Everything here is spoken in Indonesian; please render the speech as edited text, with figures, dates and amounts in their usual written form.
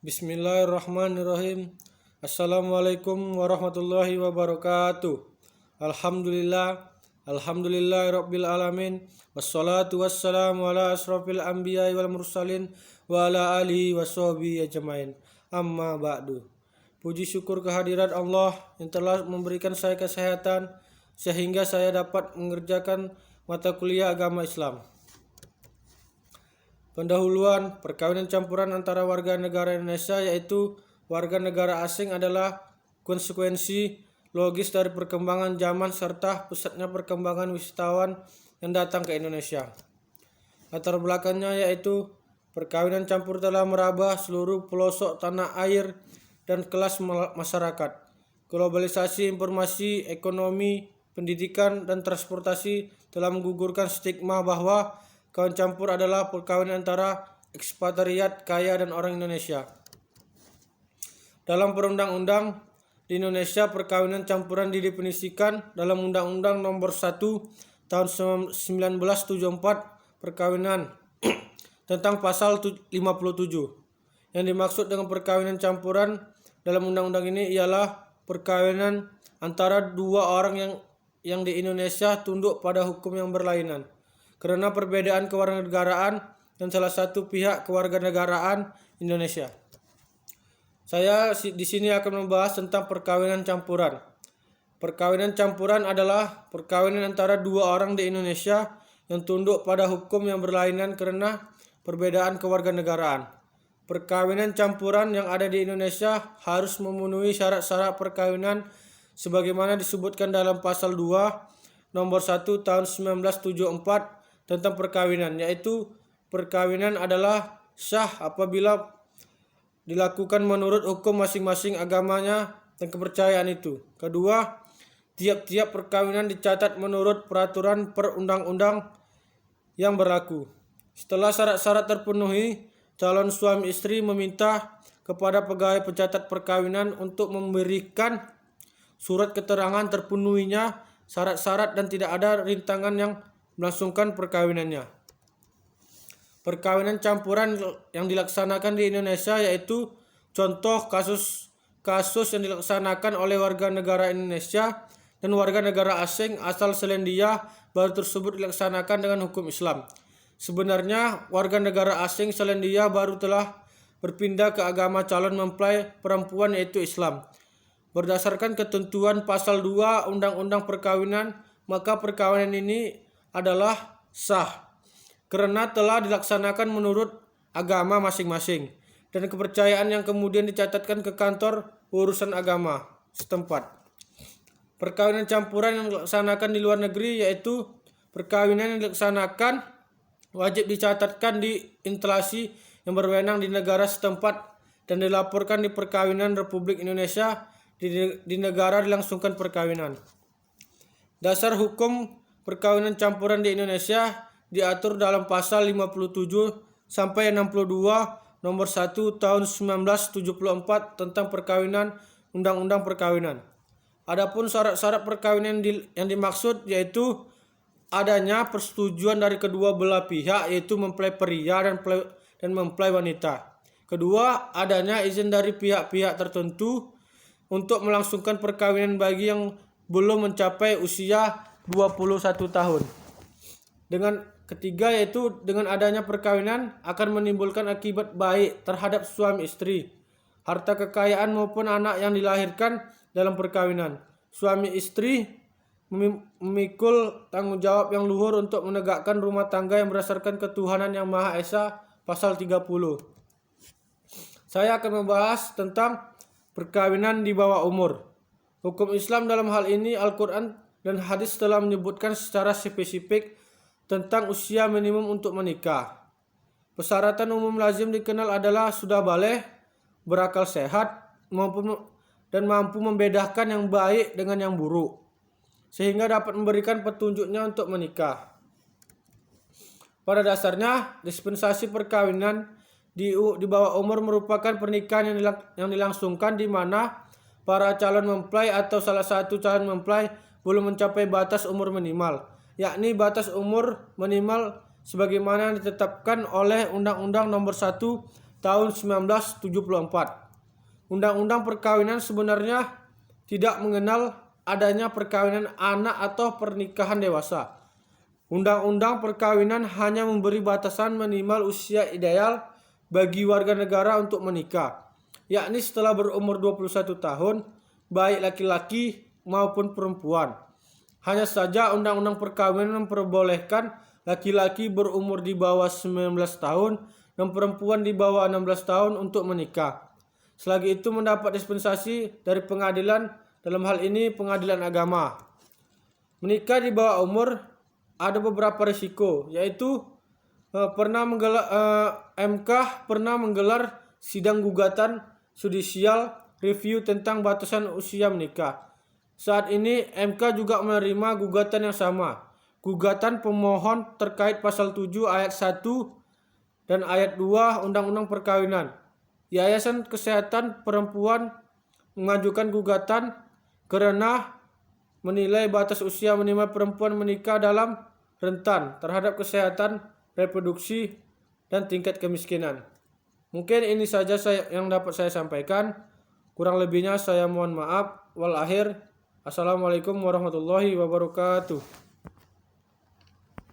Bismillahirrahmanirrahim. Assalamualaikum warahmatullahi wabarakatuh. Alhamdulillahirabbil alamin. Wassalatu wassalamu ala asrofil anbiya'i wal mursalin wa ala alihi washabihi ajmain. Amma ba'du. Puji syukur kehadirat Allah yang telah memberikan saya kesehatan sehingga saya dapat mengerjakan mata kuliah agama Islam. Pendahuluan, perkawinan campuran antara warga negara Indonesia yaitu warga negara asing adalah konsekuensi logis dari perkembangan zaman serta pusatnya perkembangan wisatawan yang datang ke Indonesia. Latar belakangnya yaitu perkawinan campur telah meraba seluruh pelosok tanah air dan kelas masyarakat. Globalisasi informasi, ekonomi, pendidikan, dan transportasi telah menggugurkan stigma bahwa kawin campur adalah perkawinan antara ekspatriat kaya dan orang Indonesia. Dalam perundang-undang di Indonesia, perkawinan campuran didefinisikan dalam Undang-Undang Nomor 1 Tahun 1974 Perkawinan tentang pasal 57. Yang dimaksud dengan perkawinan campuran dalam undang-undang ini ialah perkawinan antara dua orang yang di Indonesia tunduk pada hukum yang berlainan karena perbedaan kewarganegaraan dan salah satu pihak kewarganegaraan Indonesia. Saya di sini akan membahas tentang perkawinan campuran. Perkawinan campuran adalah perkawinan antara dua orang di Indonesia yang tunduk pada hukum yang berlainan karena perbedaan kewarganegaraan. Perkawinan campuran yang ada di Indonesia harus memenuhi syarat-syarat perkawinan sebagaimana disebutkan dalam pasal 2 nomor 1 tahun 1974 tentang perkawinan, yaitu perkawinan adalah sah apabila dilakukan menurut hukum masing-masing agamanya dan kepercayaan itu. Kedua, tiap-tiap perkawinan dicatat menurut peraturan perundang-undang yang berlaku. Setelah syarat-syarat terpenuhi, calon suami istri meminta kepada pegawai pencatat perkawinan untuk memberikan surat keterangan terpenuhinya syarat-syarat dan tidak ada rintangan yang melangsungkan perkawinannya. Perkawinan campuran yang dilaksanakan di Indonesia yaitu contoh kasus yang dilaksanakan oleh warga negara Indonesia dan warga negara asing asal Selandia baru tersebut dilaksanakan dengan hukum Islam. Sebenarnya warga negara asing Selandia baru telah berpindah ke agama calon mempelai perempuan yaitu Islam. Berdasarkan ketentuan pasal 2 Undang-Undang Perkawinan, maka perkawinan ini adalah sah karena telah dilaksanakan menurut agama masing-masing dan kepercayaan yang kemudian dicatatkan ke kantor urusan agama setempat. Perkawinan campuran yang dilaksanakan di luar negeri yaitu perkawinan yang dilaksanakan wajib dicatatkan di instansi yang berwenang di negara setempat dan dilaporkan di Perkawinan Republik Indonesia di negara dilangsungkan perkawinan. Dasar hukum perkawinan campuran di Indonesia diatur dalam pasal 57 sampai 62 nomor 1 tahun 1974 tentang perkawinan Undang-Undang Perkawinan. Adapun syarat-syarat perkawinan yang dimaksud yaitu adanya persetujuan dari kedua belah pihak yaitu mempelai pria dan mempelai wanita. Kedua, adanya izin dari pihak-pihak tertentu untuk melangsungkan perkawinan bagi yang belum mencapai usia 21 tahun. Dengan ketiga yaitu dengan adanya perkawinan akan menimbulkan akibat baik terhadap suami istri, harta kekayaan maupun anak yang dilahirkan dalam perkawinan. Suami istri memikul tanggung jawab yang luhur untuk menegakkan rumah tangga yang berdasarkan ketuhanan yang Maha Esa pasal 30. Saya akan membahas tentang perkawinan di bawah umur. Hukum Islam dalam hal ini Al-Quran dan hadis telah menyebutkan secara spesifik tentang usia minimum untuk menikah. Persyaratan umum lazim dikenal adalah sudah baligh, berakal sehat, dan mampu membedakan yang baik dengan yang buruk, sehingga dapat memberikan petunjuknya untuk menikah. Pada dasarnya, dispensasi perkawinan di bawah umur merupakan pernikahan yang dilangsungkan di mana para calon mempelai atau salah satu calon mempelai belum mencapai batas umur minimal, yakni batas umur minimal sebagaimana ditetapkan oleh Undang-Undang Nomor 1 tahun 1974. Undang-undang perkawinan sebenarnya tidak mengenal adanya perkawinan anak atau pernikahan dewasa. Undang-undang perkawinan hanya memberi batasan minimal usia ideal bagi warga negara untuk menikah, yakni setelah berumur 21 tahun, baik laki-laki maupun perempuan. Hanya saja undang-undang perkawinan memperbolehkan laki-laki berumur di bawah 19 tahun dan perempuan di bawah 16 tahun untuk menikah. Selagi itu mendapat dispensasi dari pengadilan, dalam hal ini pengadilan agama. Menikah di bawah umur ada beberapa risiko, yaitu MK pernah menggelar sidang gugatan judicial review tentang batasan usia menikah. Saat ini MK juga menerima gugatan yang sama. Gugatan pemohon terkait pasal 7 ayat 1 dan ayat 2 Undang-Undang Perkawinan. Yayasan Kesehatan Perempuan mengajukan gugatan karena menilai batas usia minimal perempuan menikah dalam rentan terhadap kesehatan reproduksi dan tingkat kemiskinan. Mungkin ini saja yang dapat saya sampaikan. Kurang lebihnya saya mohon maaf. Wal akhir. Assalamualaikum warahmatullahi wabarakatuh.